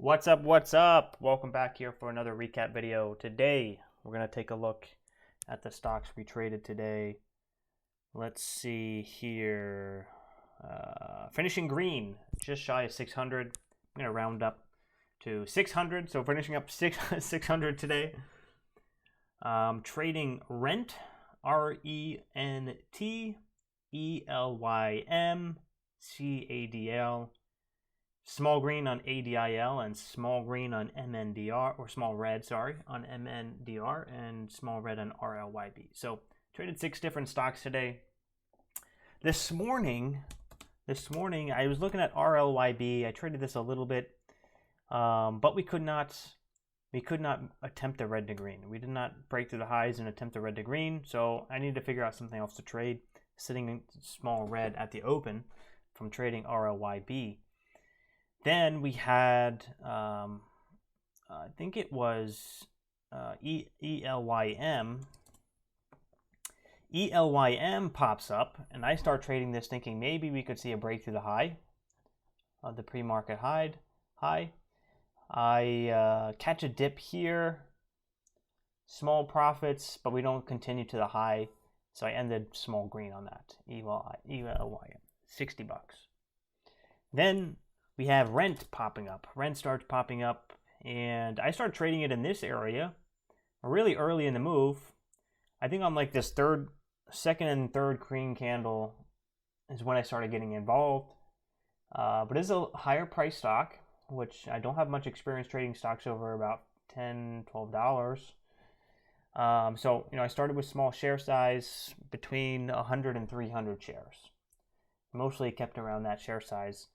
What's up? What's up? Welcome back here for another recap video. Today, we're going to take a look at the stocks we traded today. Let's see here. Finishing green, just shy of 600. I'm going to round up to 600. So finishing up 600 today. Trading Rent, RENT, ELYM, CADL. Small green on ADIL and small green on MNDR, or small red, sorry, on MNDR and small red on RLYB. So traded 6 different stocks today. This morning I was looking at RLYB. I traded this a little bit, but we could not attempt the red to green. We did not break through the highs and attempt the red to green. So I needed to figure out something else to trade. Sitting in small red at the open from trading RLYB. Then we had, I think it was ELYM. ELYM pops up, and I start trading this thinking maybe we could see a break through the high, the pre-market high. I catch a dip here, small profits, but we don't continue to the high, so I ended small green on that. ELYM, 60 bucks. Then we have Rent popping up. Rent starts popping up, and I start trading it in this area really early in the move. I think on like this second and third green candle is when I started getting involved. But it's a higher price stock, which I don't have much experience trading stocks over about $10, $12. So, I started with small share size between 100 and 300 shares. Mostly kept around that share size.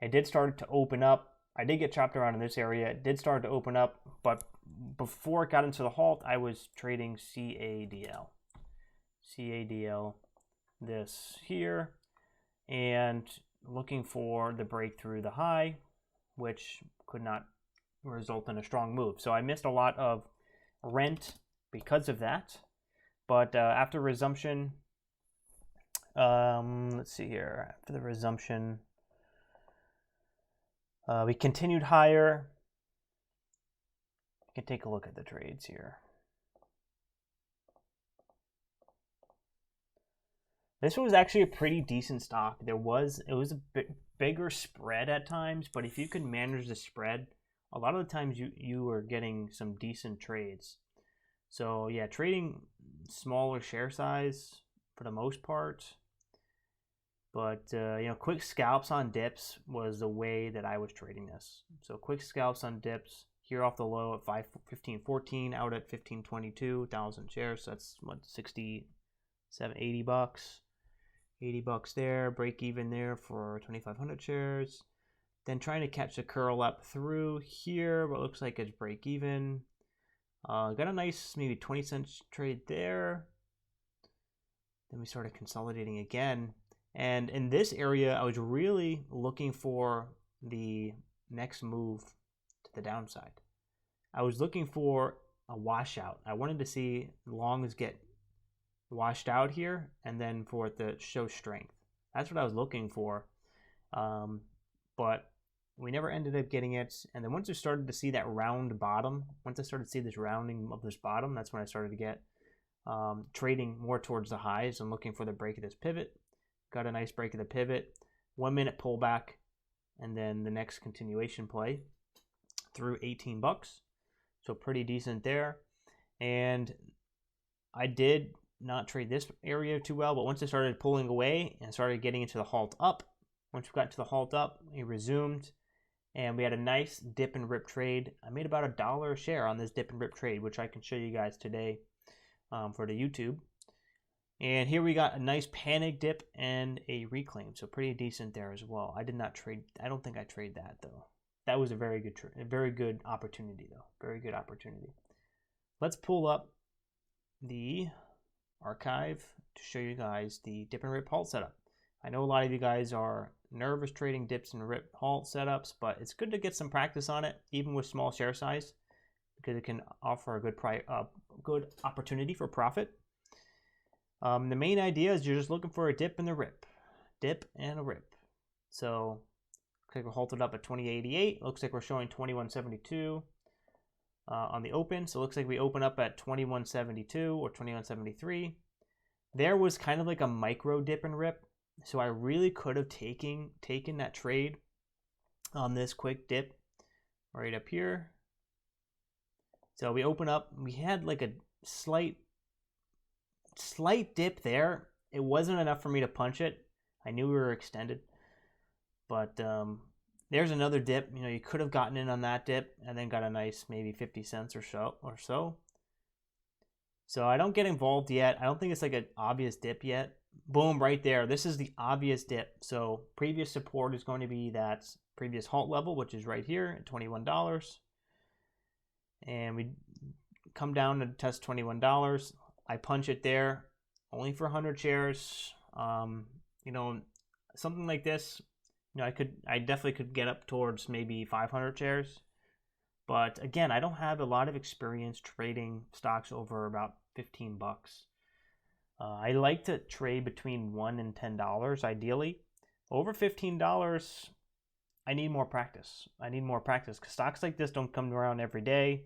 It did start to open up. I did get chopped around in this area. It did start to open up, but before it got into the halt, I was trading CADL. CADL, this here, and looking for the breakthrough the high, which could not result in a strong move. So I missed a lot of Rent because of that. But after resumption, let's see here. After the resumption, we continued higher. You can take a look at the trades here. This was actually a pretty decent stock. It was a bit bigger spread at times, but if you could manage the spread, a lot of the times you were getting some decent trades. So yeah, trading smaller share size for the most part. But, quick scalps on dips was the way that I was trading this. So quick scalps on dips, here off the low at 15.14, out at 15.22, 1,000 shares. So that's, 67, 80 bucks. 80 bucks there, break even there for 2,500 shares. Then trying to catch the curl up through here, what looks like it's break even. Got a nice maybe 20 cents trade there. Then we started consolidating again. And in this area, I was really looking for the next move to the downside. I was looking for a washout. I wanted to see longs get washed out here and then for it to show strength. That's what I was looking for. But we never ended up getting it. And then once I started to see that round bottom, once I started to see this rounding of this bottom, that's when I started to get trading more towards the highs and looking for the break of this pivot. Got a nice break of the pivot, 1 minute pullback, and then the next continuation play through 18 bucks. So pretty decent there. And I did not trade this area too well, but once it started pulling away and started getting into the halt up, once we got to the halt up, we resumed, and we had a nice dip and rip trade. I made about $1 a share on this dip and rip trade, which I can show you guys today for the YouTube. And here we got a nice panic dip and a reclaim, so pretty decent there as well. I did not trade. I don't think I trade that though. That was a very good opportunity though. Very good opportunity. Let's pull up the archive to show you guys the dip and rip halt setup. I know a lot of you guys are nervous trading dips and rip halt setups, but it's good to get some practice on it, even with small share size, because it can offer a good opportunity for profit. The main idea is you're just looking for a dip and a rip. Dip and a rip. So Looks like we're halted up at 2088. Looks like we're showing 2172 on the open. So it looks like we open up at 2172 or 2173. There was kind of like a micro dip and rip. So I really could have taken that trade on this quick dip right up here. So we open up, we had like a slight dip there. It wasn't enough for me to punch it. I knew we were extended, but there's another dip. You know, you could have gotten in on that dip and then got a nice maybe 50 cents or so. So I don't get involved yet. I don't think it's like an obvious dip yet. Boom, right there. This is the obvious dip. So previous support is going to be that previous halt level, which is right here at $21. And we come down to test $21. I punch it there, only for 100 shares. You know, something like this, you know, I definitely could get up towards maybe 500 shares. But again, I don't have a lot of experience trading stocks over about 15 bucks. I like to trade between $1 and $10 ideally. Over $15, I need more practice. Because stocks like this don't come around every day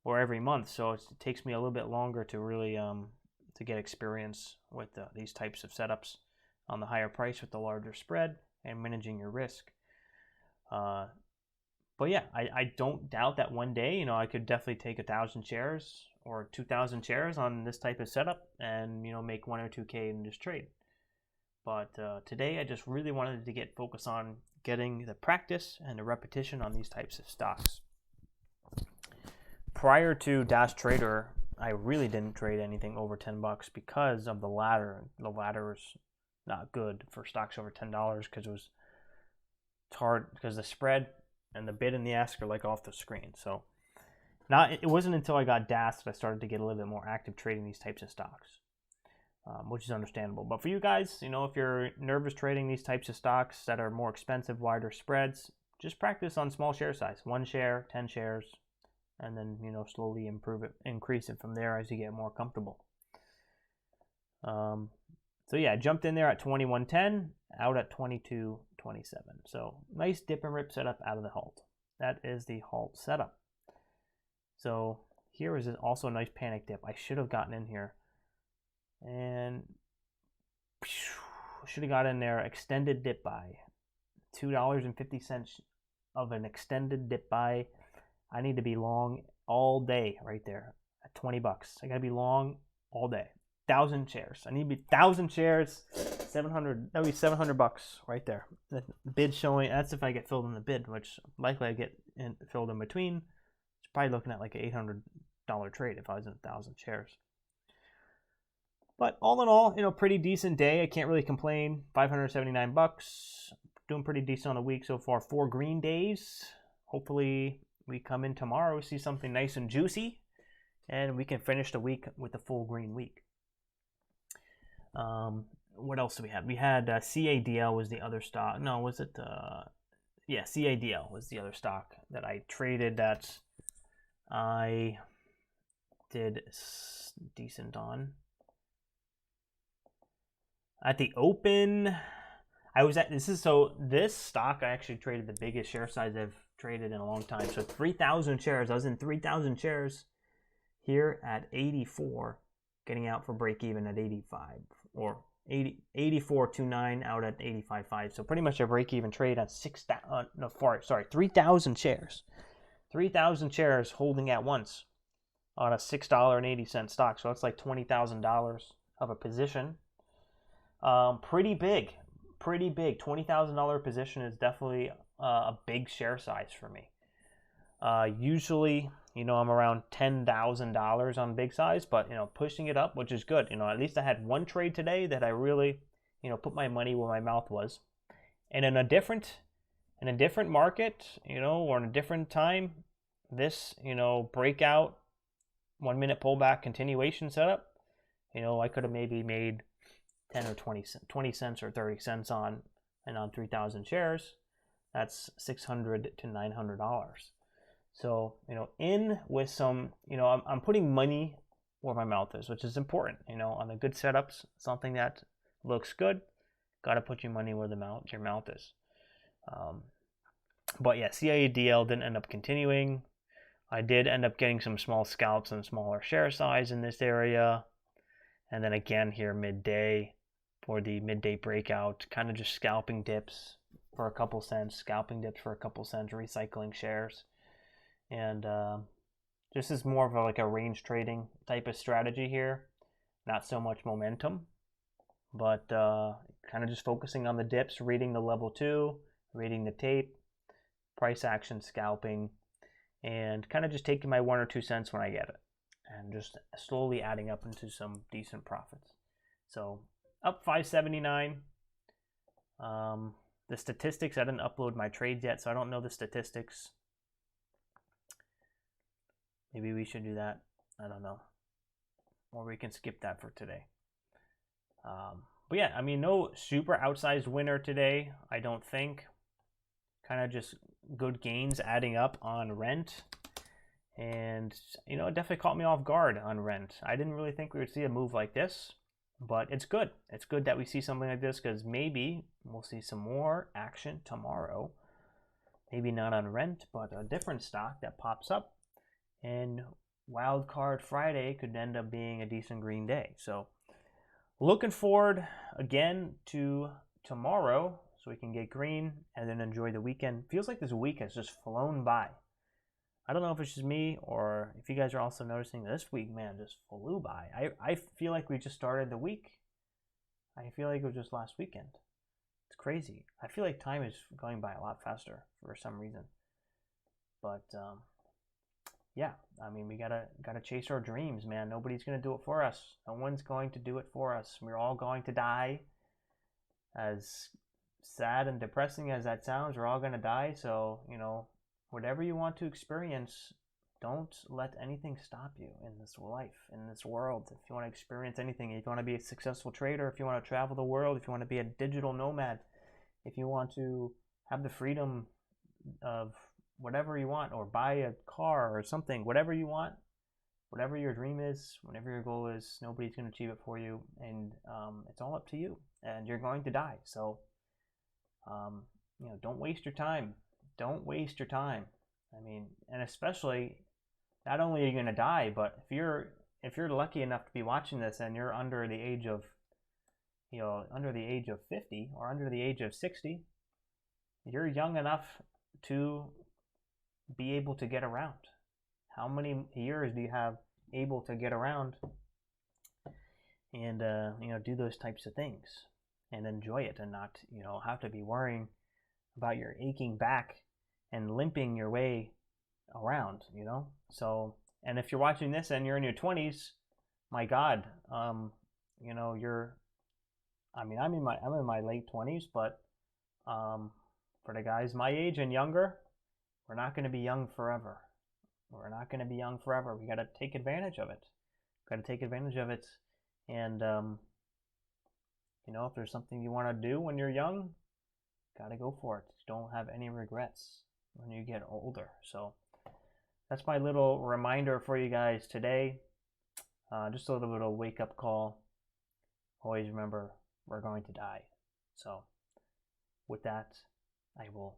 or every month, so it takes me a little bit longer to really to get experience with these types of setups on the higher price with the larger spread and managing your risk. But yeah, I don't doubt that one day, you know, I could definitely take 1,000 shares or 2,000 shares on this type of setup and, you know, make 1 or 2K in this trade. But today I just really wanted to get focused on getting the practice and the repetition on these types of stocks. Prior to Dash Trader, I really didn't trade anything over 10 bucks because of the ladder. The ladder is not good for stocks over $10 because it's hard because the spread and the bid and the ask are like off the screen. So it wasn't until I got DAS that I started to get a little bit more active trading these types of stocks, which is understandable. But for you guys, you know, if you're nervous trading these types of stocks that are more expensive, wider spreads, just practice on small share size, 1 share, 10 shares, and then, you know, slowly increase it from there as you get more comfortable. So yeah, I jumped in there at 21.10, out at 22.27. So nice dip and rip setup out of the halt. That is the halt setup. So here is also a nice panic dip. I should have gotten in here. And should have got in there. Extended dip buy. $2.50 of an extended dip buy. I need to be long all day right there at 20 bucks. I got to be long all day. 1,000 shares. I need to be 1,000 shares. 700. That would be 700 bucks right there. The bid showing. That's if I get filled in the bid, which likely I get filled in between. It's probably looking at like an $800 trade if I was in 1,000 shares. But all in all, you know, pretty decent day. I can't really complain. 579 bucks. Doing pretty decent on the week so far. 4 green days. Hopefully we come in tomorrow, see something nice and juicy, and we can finish the week with a full green week. What else do we have? We had CADL was the other stock. No, was it? Yeah, CADL was the other stock that I traded that I did decent on. At the open, I was at, this stock I actually traded the biggest share size I've traded in a long time. So 3,000 shares. I was in 3,000 shares here at 84, getting out for break even at 85 or 84.29 out at 85.5. So pretty much a break even trade at 3,000 shares. 3,000 shares holding at once on a $6.80 stock. So that's like $20,000 of a position. Pretty big. $20,000 position is definitely a big share size for me. Usually, you know, I'm around $10,000 on big size, but, you know, pushing it up, which is good. You know, at least I had one trade today that I really, you know, put my money where my mouth was. And in a different market, you know, or in a different time, this, you know, breakout 1 minute pullback continuation setup, you know, I could have maybe made 10 or 20 cents or 30 cents on 3,000 shares. That's $600 to $900. So, you know, in with some, you know, I'm putting money where my mouth is, which is important. You know, on the good setups, something that looks good, got to put your money where your mouth is. But yeah, CADL didn't end up continuing. I did end up getting some small scalps and smaller share size in this area. And then again here midday for the midday breakout, kind of just scalping dips for a couple cents, scalping dips for a couple cents, recycling shares. And this is more of like a range trading type of strategy here. Not so much momentum, but kind of just focusing on the dips, reading the level 2, reading the tape, price action scalping, and kind of just taking my 1 or 2 cents when I get it, and just slowly adding up into some decent profits. So up 579. The statistics, I didn't upload my trades yet, so I don't know the statistics. Maybe we should do that. I don't know. Or we can skip that for today. But yeah, I mean, no super outsized winner today, I don't think. Kind of just good gains adding up on rent. And, you know, it definitely caught me off guard on rent. I didn't really think we would see a move like this, but it's good. It's good that we see something like this because maybe we'll see some more action tomorrow. Maybe not on rent, but a different stock that pops up. And Wildcard Friday could end up being a decent green day. So looking forward again to tomorrow so we can get green and then enjoy the weekend. Feels like this week has just flown by. I don't know if it's just me or if you guys are also noticing this week, man, just flew by. I feel like we just started the week. I feel like it was just last weekend. It's crazy. I feel like time is going by a lot faster for some reason. But yeah, I mean, we gotta chase our dreams, man. Nobody's gonna do it for us. No one's going to do it for us. We're all going to die. As sad and depressing as that sounds, we're all gonna die. So, you know, whatever you want to experience, don't let anything stop you in this life, in this world. If you want to experience anything, if you want to be a successful trader, if you want to travel the world, if you want to be a digital nomad, if you want to have the freedom of whatever you want, or buy a car or something, whatever you want, whatever your dream is, whatever your goal is, nobody's going to achieve it for you, and it's all up to you, and you're going to die. So you know, don't waste your time. Don't waste your time. I mean, and especially, not only are you going to die, but if you're lucky enough to be watching this and you're under the age of, you know, under the age of 50 or under the age of 60, you're young enough to be able to get around. How many years do you have able to get around and you know, do those types of things and enjoy it, and not, you know, have to be worrying about your aching back and limping your way around, you know? So, and if you're watching this and you're in your 20s, my God, you know, I mean, I'm in my late 20s, but for the guys my age and younger, we're not going to be young forever. We're not going to be young forever. We got to take advantage of it. Got to take advantage of it. And, you know, if there's something you want to do when you're young, got to go for it. Don't have any regrets when you get older. So that's my little reminder for you guys today. Just a little bit of a wake-up call. Always remember, we're going to die. So with that, I will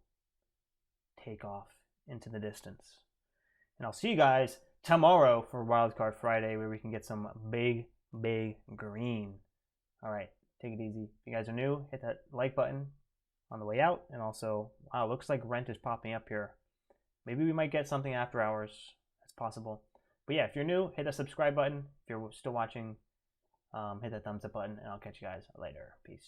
take off into the distance. And I'll see you guys tomorrow for Wildcard Friday, where we can get some big green. All right, take it easy. If you guys are new, hit that like button on the way out. And also, wow, looks like rent is popping up here. Maybe we might get something after hours. That's possible. But yeah, if you're new, hit that subscribe button. If you're still watching, hit that thumbs up button, and I'll catch you guys later. Peace.